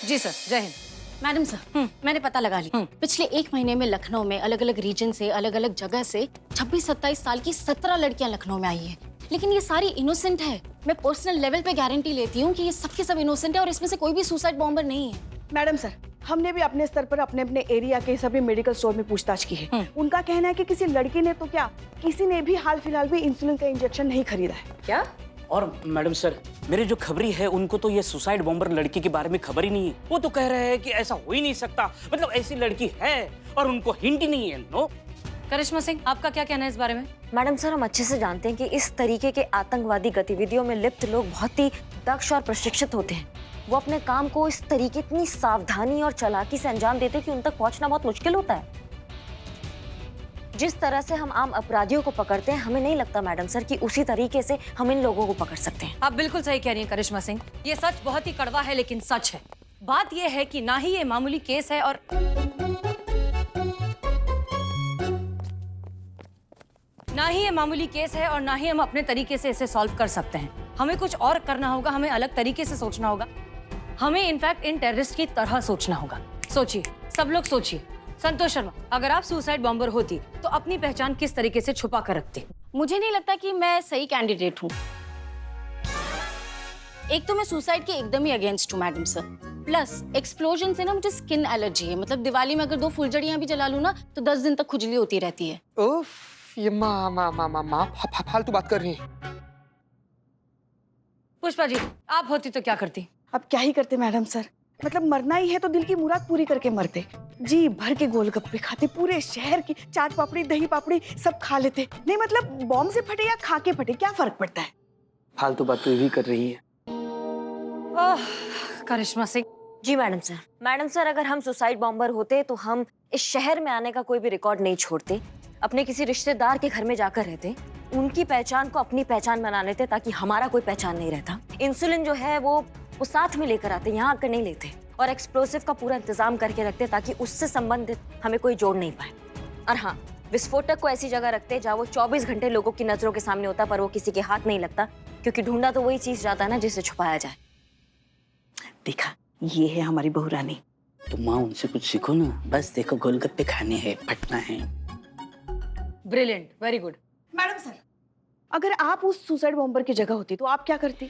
जी sir, जय हिंद। Madam sir, मैंने पता लगा लिया। पिछले 1 महीने में लखनऊ में अलग अलग रीजन से, अलग अलग जगह से 26-27 साल की 17 लड़कियां लखनऊ में आई हैं। लेकिन ये सारी इनोसेंट है। मैं पर्सनल लेवल पे गारंटी लेती हूँ कि ये सबके सब इनोसेंट है और इसमें से कोई भी सुसाइड बॉम्बर नहीं है। मैडम सर, हमने भी अपने स्तर पर अपने अपने एरिया के सभी मेडिकल स्टोर में पूछताछ की है। उनका कहना है कि किसी लड़की ने तो क्या, किसी ने भी हाल फिलहाल में इंसुलिन का इंजेक्शन नहीं खरीदा है। क्या? और मैडम सर, मेरे जो खबरी है उनको तो ये सुसाइड बॉम्बर लड़की के बारे में खबर ही नहीं है। वो तो कह रहे हैं कि ऐसा हो ही नहीं सकता, मतलब ऐसी लड़की है और उनको हिंट ही नहीं है। नो। करिश्मा सिंह, आपका क्या कहना है इस बारे में? मैडम सर, हम अच्छे से जानते हैं कि इस तरीके के आतंकवादी गतिविधियों में लिप्त लोग बहुत ही दक्ष और प्रशिक्षित होते हैं। वो अपने काम को इस तरीके, इतनी सावधानी और चालाकी से अंजाम देते हैं कि उन तक पहुंचना बहुत मुश्किल होता है। जिस तरह से हम आम अपराधियों को पकड़ते हैं, हमें नहीं लगता मैडम सर कि उसी तरीके से हम इन लोगों को पकड़ सकते हैं। आप बिल्कुल सही कह रही हैं करिश्मा सिंह। ये सच बहुत ही कड़वा है लेकिन सच है। बात ये है कि ना ही ये मामूली केस है और ना ही हम अपने तरीके से इसे सॉल्व कर सकते हैं। हमें कुछ और करना होगा, हमें अलग तरीके से सोचना होगा। हमें इनफैक्ट इन टेररिस्ट की तरह सोचना होगा। सोचिए, सब लोग सोचिए। संतोष शर्मा, अगर आप सुसाइड बॉम्बर होती तो अपनी पहचान किस तरीके से छुपा कर रखती? मुझे नहीं लगता कि मैं सही कैंडिडेट हूँ। एक तो मैं सुसाइड के एकदम ही अगेंस्ट हूँ मैडम सर। प्लस एक्सप्लोजन से ना मुझे स्किन एलर्जी है। मतलब दिवाली में अगर 2 फुलझड़ियाँ भी जला लूँ ना तो 10 दिन तक खुजली होती रहती है। उफ, ये माँ फालतू बात कर रही है। पुष्पा जी, आप होती तो क्या करती? अब क्या ही करते मैडम सर, मतलब मरना ही है तो दिल की मुराद पूरी करके मरते। जी भर के गोलगप्पे खाते, पूरे शहर की चाट पापड़ी, दही पापड़ी सब खा लेते। नहीं मतलब बॉम्ब से फटे या खा के फटे, क्या फर्क पड़ता है। फालतू बात तो यही कर रही है। करिश्मा सिंह। जी मैडम सर। मैडम सर, अगर हम सुसाइड बॉम्बर होते तो हम इस शहर में आने का कोई भी रिकॉर्ड नहीं छोड़ते। अपने किसी रिश्तेदार के घर में जाकर रहते, उनकी पहचान को अपनी पहचान बना लेते ताकि हमारा कोई पहचान नहीं रहता। इंसुलिन जो है वो साथ में लेकर आते, यहाँ आकर नहीं लेते। और एक्सप्लोसिव का पूरा इंतजाम करके रखते ताकि उससे संबंधित हमें कोई जोड़ नहीं पाए। और हाँ, विस्फोटक को ऐसी जगह रखते जहाँ वो 24 घंटे लोगों की नजरों के सामने होता पर वो किसी के हाथ नहीं लगता, क्योंकि ढूंढा तो वही चीज जाता है ना जिसे छुपाया जाए। देखा, ये है हमारी बहू रानी। तो माँ उनसे कुछ सीखो ना। बस देखो, गोलगप्पे खाने हैं, फटना है। Brilliant, very good. Madam sir, अगर आप उस सुसाइड बॉम्बर की जगह होती तो आप क्या करती?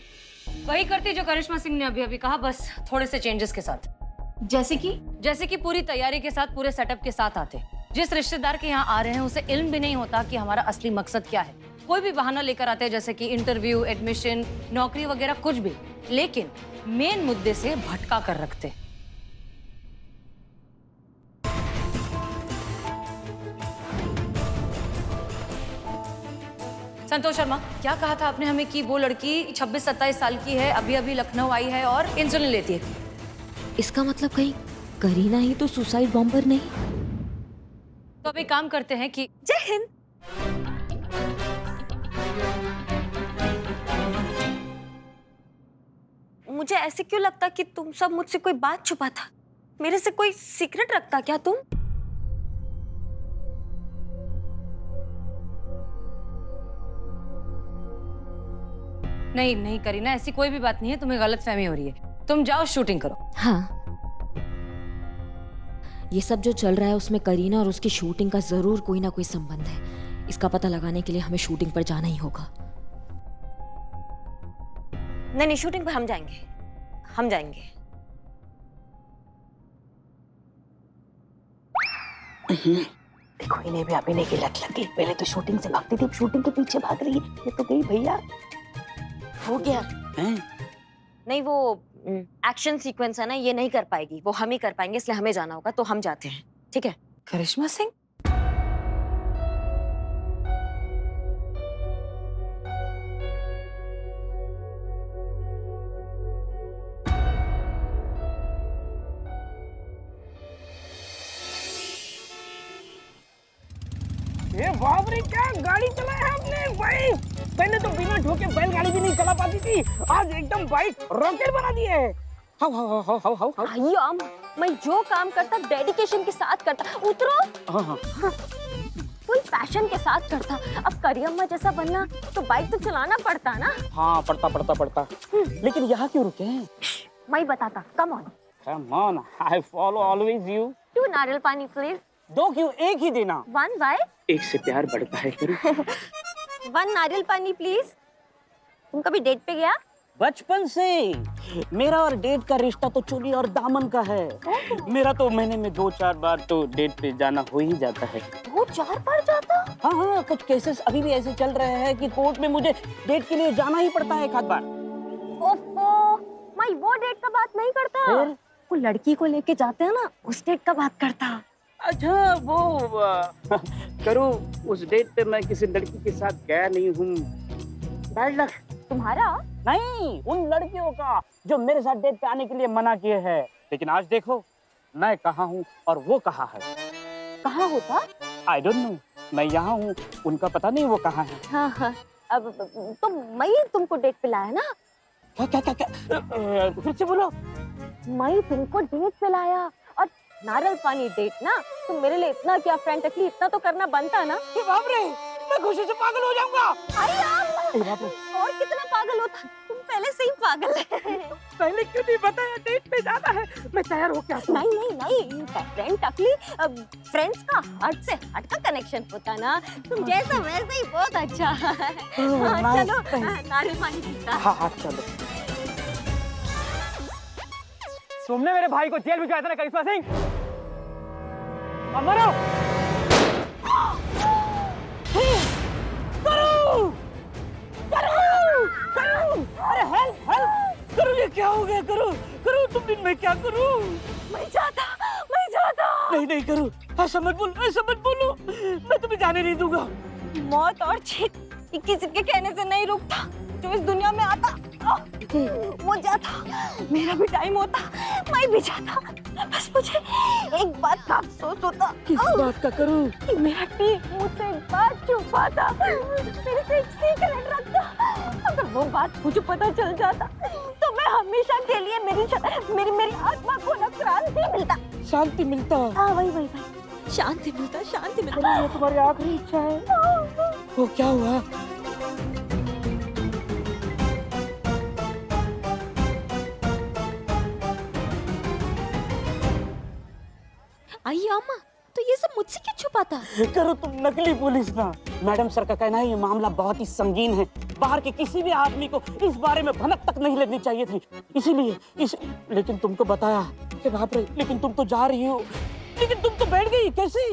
वही करती जो करिश्मा सिंह ने अभी कहा, बस थोड़े से चेंजेस के साथ। जैसे कि पूरी तैयारी के साथ, पूरे सेटअप के साथ आते। जिस रिश्तेदार के यहाँ आ रहे हैं उसे इल्म भी नहीं होता कि हमारा असली मकसद क्या है। कोई भी बहाना लेकर आते हैं, जैसे कि इंटरव्यू, एडमिशन, नौकरी वगैरह कुछ भी, लेकिन मेन मुद्दे से भटका कर रखते। संतोष शर्मा, क्या कहा था आपने हमें कि वो लड़की 26-27 साल की है, अभी लखनऊ आई है और इंसुलिन लेती है? इसका मतलब कहीं करीना ही तो सुसाइड बॉम्बर नहीं? तो अभी काम करते हैं कि जय हिंद। मुझे ऐसे क्यों लगता कि तुम सब मुझसे कोई बात छुपाता? मेरे से कोई सीक्रेट रखता क्या तुम? नहीं करीना, ऐसी कोई भी बात नहीं है। तुम्हें गलतफहमी हो रही है। तुम जाओ शूटिंग करो। हाँ, ये सब जो चल रहा है उसमें करीना और उसकी शूटिंग का जरूर कोई ना कोई संबंध है। इसका पता लगाने के लिए हमें शूटिंग पर जाना ही होगा। नहीं, शूटिंग पर हम जाएंगे। देखो, इन्हें भी अभिनय की लत लगी। पहले तो शूटिंग से भागती थी, शूटिंग के पीछे भाग रही है। ये तो गई भैया। हो गया हैं? नहीं, वो एक्शन सीक्वेंस है ना, ये नहीं कर पाएगी, वो हम ही कर पाएंगे, इसलिए हमें जाना होगा। तो हम जाते हैं, ठीक है? करिश्मा सिंह, ये बाप रे, क्या गाड़ी चलाया है आपने भाई। पहले तो बिना ठोके बैलगाड़ी भी नहीं चला पाती थी, आज एकदम बाइक रॉकेट बना दी है। हाउ मैं जो काम करता डेडिकेशन के साथ करता। उतरो। हाँ। फुल पैशन के साथ करता। अब करियम्मा जैसा बनना तो बाइक तो चलाना पड़ता ना। हाँ, पड़ता। लेकिन यहाँ क्यों रुके हैं? मैं बताता, come on. Come on, I follow always you. 2 नारियल पानी प्लीज। 2 क्यों, एक ही देना। 1 वाई? एक से प्यार बढ़ता है करू। 1 नारियल पानी प्लीज। तुम कभी डेट पे गया? बचपन से मेरा और डेट का रिश्ता तो चोली और दामन का है। मेरा तो महीने में 2-4 बार तो डेट पे जाना हो ही जाता है। 2-4 बार जाता? हाँ हाँ, कुछ केसेस अभी भी ऐसे चल रहे हैं कि कोर्ट में मुझे डेट के लिए जाना ही पड़ता है एक आध बार। ओफो, मैं वो डेट का बात नहीं करता। फिर? वो लड़की को लेके जाते हैं ना, उस डेट का बात करता। अच्छा वो करू, उस डेट पे मैं किसी लड़की के साथ गया नहीं हूँ। Bad luck. तुम्हारा? नहीं, उन लड़कियों का जो मेरे साथ डेट पे आने के लिए मना किए हैं। लेकिन आज देखो, मैं कहाँ हूँ और वो कहाँ है। कहाँ होता? आई डोंट नो, मैं यहाँ हूँ, उनका पता नहीं वो कहाँ है। हाँ हाँ, अब तो मैं तुमको डेट पे लाया ना। क्या क्या क्या क्या, फिर से बोलो। मैं तुमको डेट पे लाया, और नारियल पानी डेट ना, तो मेरे लिए इतना क्या फ्रेंड टकली, इतना तो करना बनता ना। ये बाप रे, मैं खुशी से पागल हो जाऊंगा। अरे यार, बाप रे, और कितना पागल होता, तुम पहले से ही पागल है। पहले क्यों नहीं बताया डेट पे जाना है? मैं तैयार हो क्या? नहीं नहीं नहीं, फ्रेंड टकली, फ्रेंड्स का हट से हट का कनेक्शन होता ना, तुम जैसा वैसे ही बहुत अच्छा है। हाँ, चलो नारियल पानी पीता। हाँ हाँ चलो। तुमने मेरे भाई को जेल भिजवाया था ना करिश्मा सिंह? अब मरो। करू, करू, करू, अरे हेल्प हेल्प, करू ये क्या हो गया? करू, करू तुम दिन में क्या करूं? मैं जाता, मैं जाता। नहीं नहीं करू, ऐसा मत बोलो, ऐसा मत बोलो, मैं तुम्हें जाने नहीं दूंगा। मौत और जीत किसी के कहने से नहीं रुकता। जो इस दुनिया में आता वो जाता, मेरा भी टाइम होता, मैं भी जाता। बस मुझे एक बात का अफसोस होता। किस बात का करूं? कि मेरा टीम मुझसे एक बात छुपाता, मेरे से एक सीक्रेट रखता। अगर वो बात मुझे पता चल जाता तो मैं हमेशा के लिए मेरी आत्मा को ना शांति मिलता। शांति मिलता? हाँ वही, शांति मिलता, शांति मिलता। ये तुम्हारी आखिरी इच्छा है? वो क्या हुआ? आइए अम्मा, तो ये सब मुझसे क्यों छुपाता? करो तुम नकली पुलिस ना। मैडम सर का कहना है ये मामला बहुत ही संगीन है, बाहर के किसी भी आदमी को इस बारे में भनक तक नहीं लगनी चाहिए थी, इसीलिए लेकिन तुमको बताया कि बाप रे, लेकिन तुम तो जा रही हो, लेकिन तुम तो बैठ गई कैसे?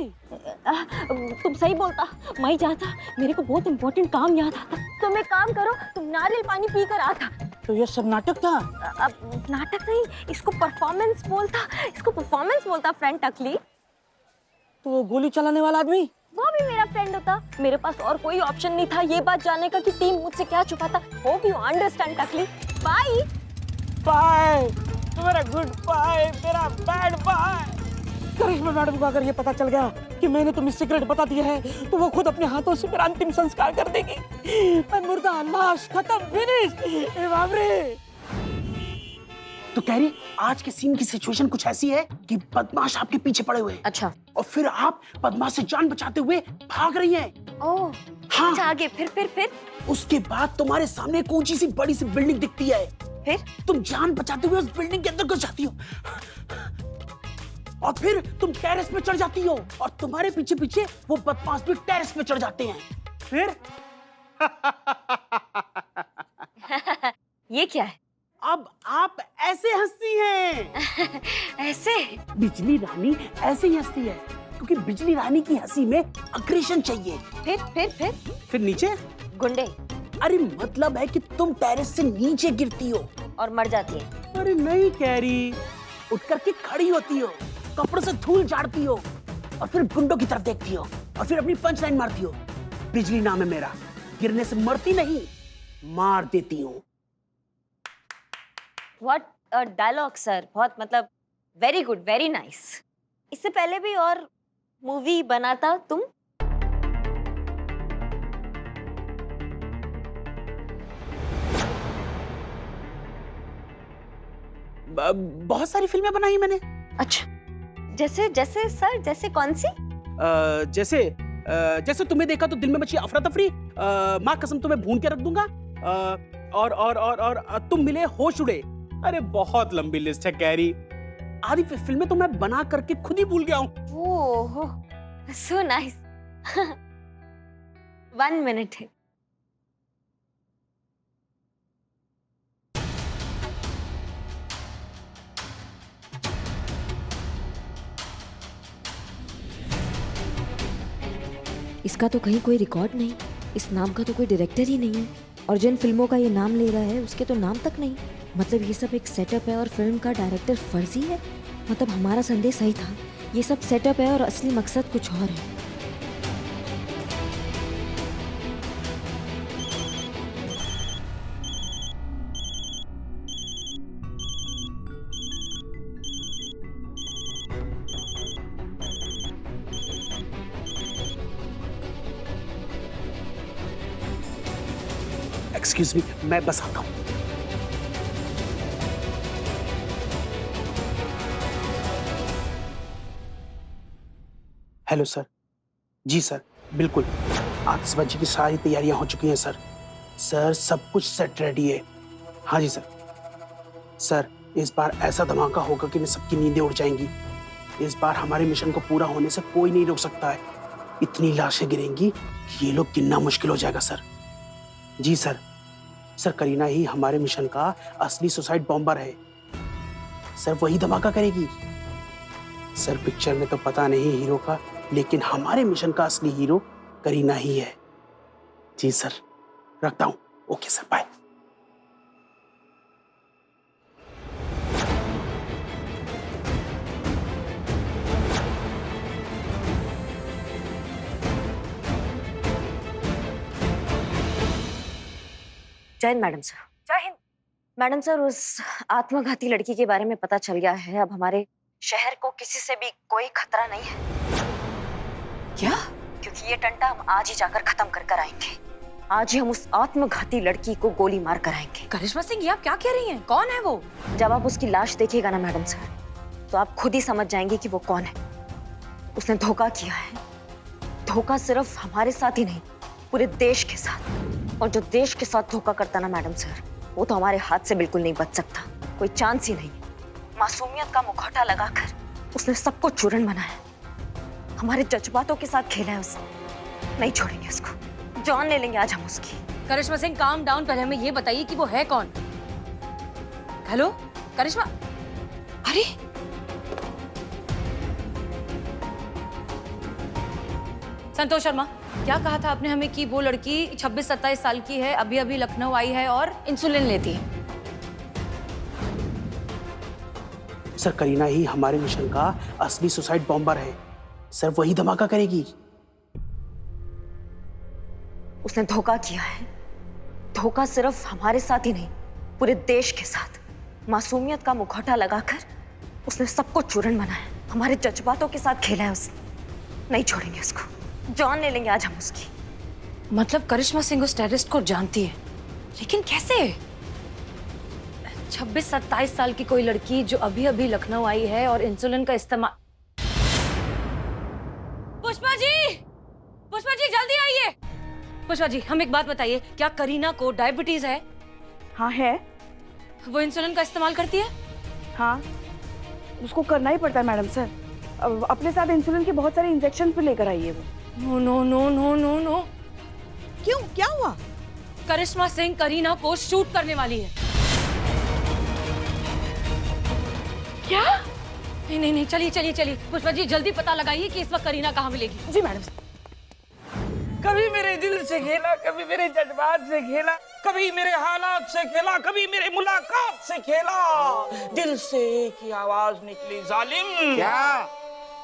तुम सही बोलता, मैं जाता, मेरे को बहुत इम्पोर्टेंट काम याद आता। तुम एक काम करो, तुम नारियल पानी पी कर आता। तो ये सब नाटक था? अब नाटक नहीं, इसको परफॉर्मेंस बोलता फ्रेंड टकली। तो वो गोली चलाने वाला आदमी? वो भी मेरा फ्रेंड होता। मेरे पास और कोई ऑप्शन नहीं था ये बात जानने का कि टीम मुझसे क्या छुपाता। होप यू अंडरस्टैंड टकली। बाय बाय, मेरा गुड बाय, तेरा बैड बाय। करिश्मा मैडम को अगर ये पता चल गया कि मैंने तुम्हें सीक्रेट बता दिया है तो वो खुद अपने हाथों से मेरा अंतिम संस्कार कर देगी। मैं मुर्दा, लाश, खत्म, फिनिश। ए बाप रे। तो कह रही आज के सीन की सिचुएशन कुछ ऐसी है कि बदमाश आपके पीछे पड़े हुए हैं। अच्छा, और फिर आप बदमाश से जान बचाते हुए भाग रही हैं। ओह हाँ, अच्छा, आगे फिर उसके बाद तुम्हारे सामने एक ऊंची सी बड़ी सी बिल्डिंग दिखती है। फिर तुम जान बचाते हुए उस बिल्डिंग के अंदर घुस जाती हो और फिर तुम टेरेस पे चढ़ जाती हो और तुम्हारे पीछे पीछे वो बदमाश भी टेरेस पे चढ़ जाते हैं। फिर ये क्या है? अब आप ऐसे हंसती हैं। ऐसे? बिजली रानी ऐसे ही हंसती है क्योंकि बिजली रानी की हंसी में अग्रेशन चाहिए। फिर नीचे गुंडे अरे मतलब है कि तुम टेरेस से नीचे गिरती हो और मर जाती है। अरे नहीं कैरी, उठ करके खड़ी होती हो, कपड़ों से धूल झाड़ती हो और फिर गुंडों की तरफ देखती हो और फिर अपनी पंच लाइन मारती हो। बिजली नाम है मेरा, गिरने से मरती नहीं, मार देती हूँ। व्हाट अ डायलॉग सर, बहुत मतलब वेरी गुड, वेरी नाइस। इससे पहले भी और मूवी बनाता तुम? बहुत सारी फिल्में बनाई मैंने। अच्छा, जैसे सर, जैसे कौन सी? जैसे तुम्हें देखा तो दिल में मची अफरा तफरी, माँ कसम तुम्हें भून के रख दूंगा, और तुम मिले होश उड़े। अरे बहुत लंबी लिस्ट है कैरी। आधी फिल्में तो मैं बना करके खुद ही भूल गया हूँ। ओह सो नाइस। 1 मिनट है। इसका तो कहीं कोई रिकॉर्ड नहीं, इस नाम का तो कोई डायरेक्टर ही नहीं है, और जिन फिल्मों का ये नाम ले रहा है उसके तो नाम तक नहीं। मतलब ये सब एक सेटअप है और फिल्म का डायरेक्टर फर्जी है। मतलब हमारा संदेश सही था, ये सब सेटअप है और असली मकसद कुछ और है। एक्सक्यूज मी, मैं बस आता हूँ। Hello sir. जी सर, बिल्कुल आतिशबाजी की सारी तैयारियां हो चुकी हैं सर। सर सब कुछ सेट रेडी है। हाँ जी सर। सर इस बार ऐसा धमाका होगा कि सबकी नींदें उड़ जाएंगी। इस बार हमारे मिशन को पूरा होने से कोई नहीं रोक सकता है। इतनी लाशें गिरेंगी कि ये लोग गिनना मुश्किल हो जाएगा सर। जी सर। सर करीना ही हमारे मिशन का असली सुसाइड बॉम्बर है। सर वही धमाका करेगी। सर पिक्चर में तो पता नहीं हीरो का, लेकिन हमारे मिशन का असली हीरो करीना ही है। जी सर, रखता हूं। Okay sir, bye. जय हिंद मैडम सर। जय हिंद। मैडम सर, उस आत्मघाती लड़की के बारे में पता चल गया है। अब हमारे शहर को किसी से भी कोई खतरा नहीं है। क्या? क्योंकि ये टंटा हम आज ही जाकर खत्म कर कर आएंगे। आज ही हम उस आत्मघाती लड़की को गोली मार कर आएंगे। करिश्मा सिंह, ये आप क्या कह रही हैं? कौन है वो? जब आप उसकी लाश देखिएगा ना मैडम सर, तो आप खुद ही समझ जाएंगे कि वो कौन है। उसने धोखा किया है। धोखा सिर्फ हमारे साथ ही नहीं, पूरे देश के साथ। और जो देश के साथ धोखा करता ना मैडम सर, वो तो हमारे हाथ से बिल्कुल नहीं बच सकता। कोई चांस ही नहीं। मासूमियत का मुखौटा लगाकर उसने सबको चूरन बनाया। हमारे जज्बातों के साथ खेला है उसने। नहीं छोड़ेंगे उसको। जान ले लेंगे आज हम उसकी। करिश्मा सिंह, काम डाउन। पहले हमें ये बताइए कि वो है कौन? हेलो करिश्मा। अरे संतोष शर्मा, क्या कहा था आपने हमें कि वो लड़की 26-27 साल की है, अभी अभी लखनऊ आई है और इंसुलिन लेती है? सर करीना ही हमारे मिशन का असली सुसाइड बॉम्बर है। सर वही धमाका करेगी। उसने धोखा किया है। धोखा सिर्फ हमारे साथ ही नहीं, पूरे देश के साथ। मासूमियत का मुखौटा लगाकर उसने सबको चूरन बनाया। हमारे जज्बातों के साथ खेला है उसने। नहीं छोड़ेंगे उसको। जान ले लेंगे आज हम उसकी। मतलब करिश्मा सिंह उस टेररिस्ट को जानती है, लेकिन कैसे? 26-27 साल की कोई लड़की जो अभी अभी लखनऊ आई है और इंसुलिन का इस्तेमाल। पुष्पा जी जल्दी आइए। पुष्पा जी, हम एक बात बताइए, क्या करीना को डायबिटीज है? हाँ है। वो इंसुलिन का इस्तेमाल करती है? हाँ, उसको करना ही पड़ता है मैडम सर। अपने साथ इंसुलिन के बहुत सारे इंजेक्शन भी लेकर आई है वो। No no no no no no. क्यों, क्या हुआ? करिश्मा सिंह करीना को शूट करने वाली है। क्या? नहीं, चलिए पुष्पा जी, जल्दी पता लगाइए कि इस वक्त करीना कहाँ मिलेगी। जी मैडम। कभी मेरे दिल से खेला, कभी मेरे जज्बात से खेला, कभी मेरे हालात से खेला, कभी मेरे मुलाकात से खेला। दिल से एक ही आवाज निकली, जालिम। क्या?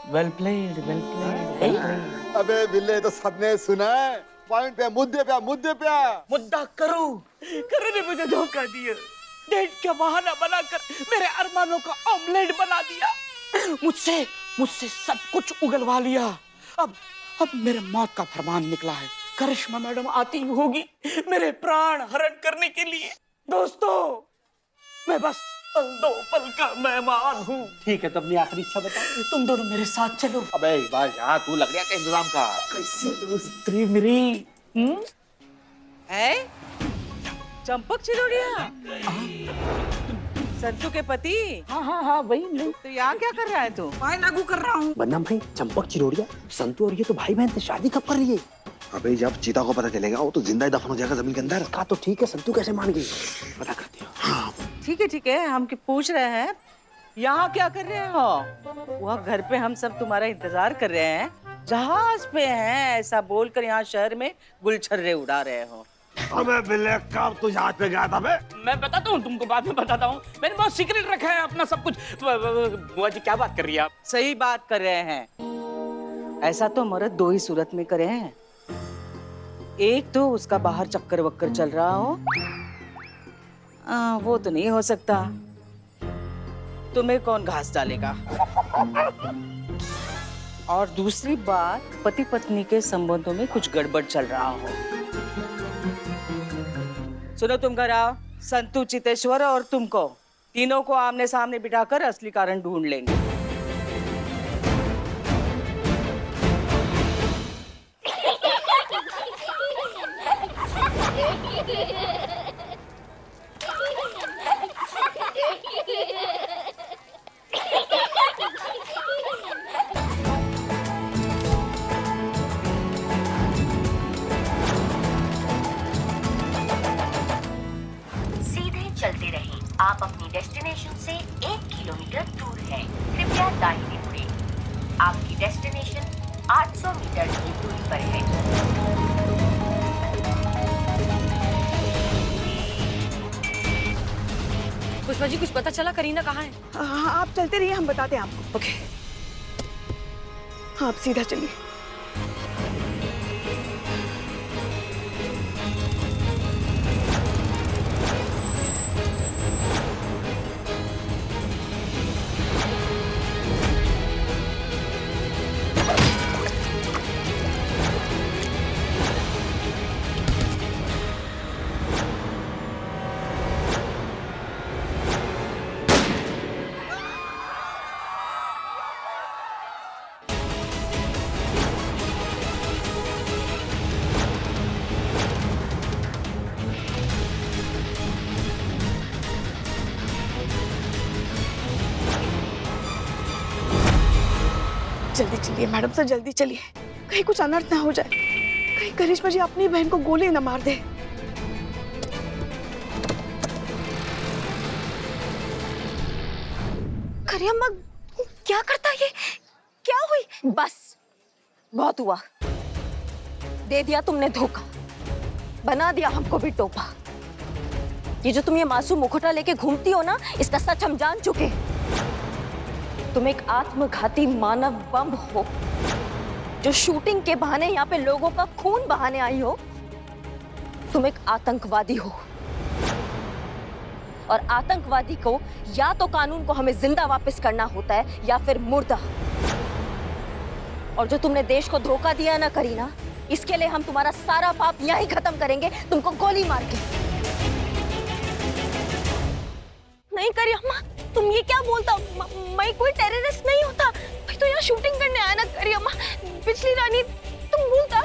Well played, well played. अबे बिल्ले, तो सबने सुना है। पॉइंट पे, मुद्दे पे, मुद्दे पे। मुद्दा करो ने मुझे धोखा दिया। डेट का बहाना बनाकर मेरे अरमानों का ऑमलेट बना दिया। मुझसे सब कुछ उगलवा लिया। अब मेरे मौत का फरमान निकला है। करिश्मा मैडम आती होगी मेरे प्राण हरण करने के लिए। दोस्तों, मैं बस दो पल का मेहमान हूँ। ठीक है, तो अपनी आखिरी इच्छा बता। तुम दोनों मेरे साथ चलो। अबे भाई, यहाँ तू लकड़ियाँ का इंतजाम कर। कैसी दोस्ती मेरी। है चंपक चिरोड़िया। संतू के पति? हाँ हाँ हाँ वही नहीं। तो यहाँ क्या कर रहा है तू? मैं लागू कर रहा हूँ। वरना भाई चंपक चिरोड़िया संतू और ये तो भाई बहन थे, शादी कब कर रही है? अबे जब चीता को पता चलेगा वो तो जिंदा ही दफन हो जाएगा जमीन के अंदर। कहा तो ठीक है, संतू कैसे मान गई? पता करती हूँ। हाँ। ठीक है, हम पूछ रहे हैं यहाँ क्या कर रहे हो? वह घर पे हम सब तुम्हारा इंतजार कर रहे हैं, जहाज पे हैं ऐसा बोलकर यहाँ शहर में गुलछर्रे उड़ा रहे हो। अबे बिल्ले कब तू जहाज पे गया था बे? मैं बताता हूँ तुमको, बाद में बताता हूँ। मैंने बहुत सीक्रेट रखा है अपना सब कुछ। बुआ जी क्या बात कर रही है आप? सही बात कर रहे हैं। ऐसा तो मर्द दो ही सूरत में करे हैं, एक तो उसका बाहर चक्कर वक्कर चल रहा हो, वो तो नहीं हो सकता। तुम्हें कौन घास डालेगा? और दूसरी बात, पति पत्नी के संबंधों में कुछ गड़बड़ चल रहा हो। सुनो, तुम घर आओ, संतू, चितेश्वर और तुमको तीनों को आमने सामने बिठाकर असली कारण ढूंढ लेंगे। चलते रहें। आप अपनी डेस्टिनेशन से 1 किलोमीटर दूर हैं। कृपया दाहिने मुड़ें। आपकी डेस्टिनेशन 800 मीटर की दूरी पर है। पुष्पा जी कुछ पता चला करीना कहाँ है? हाँ आप चलते रहिए, हम बताते हैं आपको। ओके। हाँ आप सीधा चलिए। जल्दी चलिए मैडम सर, जल्दी चलिए, कहीं कुछ अनर्थ ना हो जाए, कहीं करिश्मा जी अपनी बहन को गोली न मार दे। करियम्मा क्या करता ये? क्या हुई? बस बहुत हुआ, दे दिया तुमने धोखा, बना दिया हमको भी टोपा। ये जो तुम ये मासूम मुखौटा लेके घूमती हो ना, इसका सच हम जान चुके। तुम एक आत्मघाती मानव बम हो जो शूटिंग के बहाने यहाँ पे लोगों का खून बहाने आई हो। तुम एक आतंकवादी हो, और आतंकवादी को या तो कानून को हमें जिंदा वापस करना होता है या फिर मुर्दा। और जो तुमने देश को धोखा दिया ना करीना, इसके लिए हम तुम्हारा सारा पाप यहीं खत्म करेंगे, तुमको गोली मार के। नहीं करियम्मा, तुम ये क्या बोलता? मैं कोई टेररिस्ट नहीं होता, मैं तो यहाँ शूटिंग करने आया ना करियम्मा। पिछली रानी तुम बोलता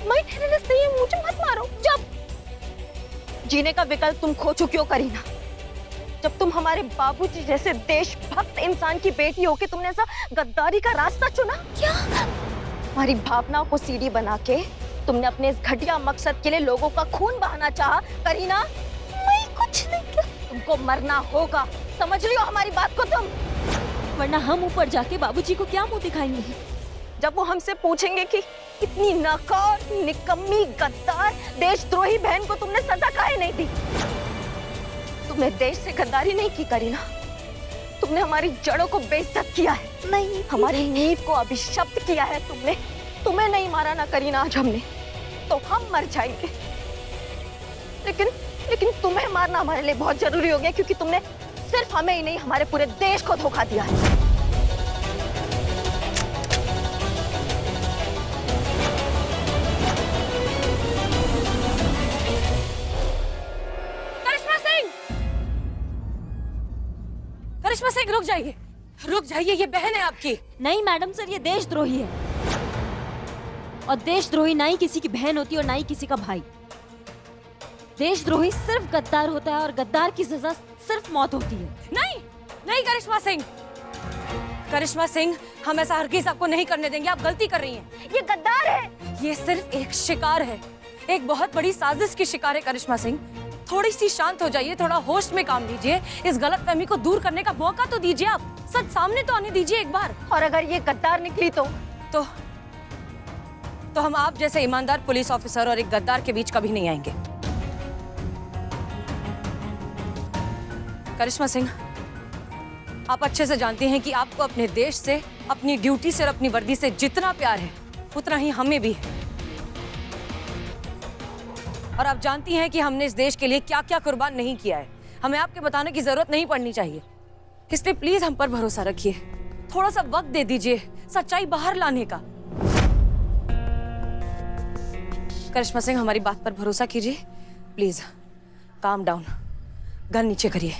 मैं टेररिस्ट नहीं हूँ, मुझे मत मारो। जब जीने का विकल्प तुम खो चुकी हो करीना, जब तुम हमारे बाबूजी जैसे देशभक्त इंसान की बेटी हो के तुमने ऐसा गद्दारी का रास्ता चुना। क्या हमारी भावनाओं को सीढ़ी बना के तुमने अपने इस घटिया मकसद के लिए लोगों का खून बहाना चाहा करीना? मैं कुछ नहीं किया। तुमको मरना होगा, समझ रही हो हमारी बात को तुम? वरना हम ऊपर जाके बाबूजी को क्या मुंह दिखाएंगे? जब वो हमसे पूछेंगे कि इतनी नाकाम, निकम्मी, गद्दार, देशद्रोही बहन को तुमने सजा काहे नहीं दी? तुमने देश से गद्दारी नहीं की करीना, तुमने हमारी जड़ों को बेइज्जत किया है। नहीं, हमारी नींव को अभिशप्त किया है तुमने। तुम्हें नहीं मारा ना करीना आज हमने, तो हम मर जाएंगे। लेकिन तुम्हें मारना हमारे लिए बहुत जरूरी हो गया, क्योंकि तुमने सिर्फ हमें ही नहीं हमारे पूरे देश को धोखा दिया है। करिश्मा सिंह रुक जाइए, रुक जाइए, ये बहन है आपकी। नहीं मैडम सर, ये देशद्रोही है, और देशद्रोही ना ही किसी की बहन होती है और ना ही किसी का भाई। देशद्रोही सिर्फ गद्दार होता है, और गद्दार की सजा सिर्फ मौत होती है। नहीं नहीं करिश्मा सिंह, करिश्मा सिंह, हम ऐसा हरगिज़ आपको नहीं करने देंगे। आप गलती कर रही हैं। ये गद्दार है। ये सिर्फ एक शिकार है, एक बहुत बड़ी साजिश की शिकार है करिश्मा सिंह। थोड़ी सी शांत हो जाइए, थोड़ा होश में काम लीजिए। इस गलतफहमी को दूर करने का मौका तो दीजिए। आप सच सामने तो आने दीजिए एक बार। और अगर ये गद्दार निकली तो हम आप जैसे ईमानदार पुलिस ऑफिसर और एक गद्दार के बीच कभी नहीं आएंगे। करिश्मा सिंह, आप अच्छे से जानती हैं कि आपको अपने देश से, अपनी ड्यूटी से और अपनी वर्दी से जितना प्यार है उतना ही हमें भी है। और आप जानती हैं कि हमने इस देश के लिए क्या क्या कुर्बान नहीं किया है। हमें आपके बताने की जरूरत नहीं पड़नी चाहिए। इसलिए प्लीज हम पर भरोसा रखिए, थोड़ा सा वक्त दे दीजिए सच्चाई बाहर लाने का। करिश्मा सिंह, हमारी बात पर भरोसा कीजिए प्लीज। काम डाउन, गन नीचे करिए।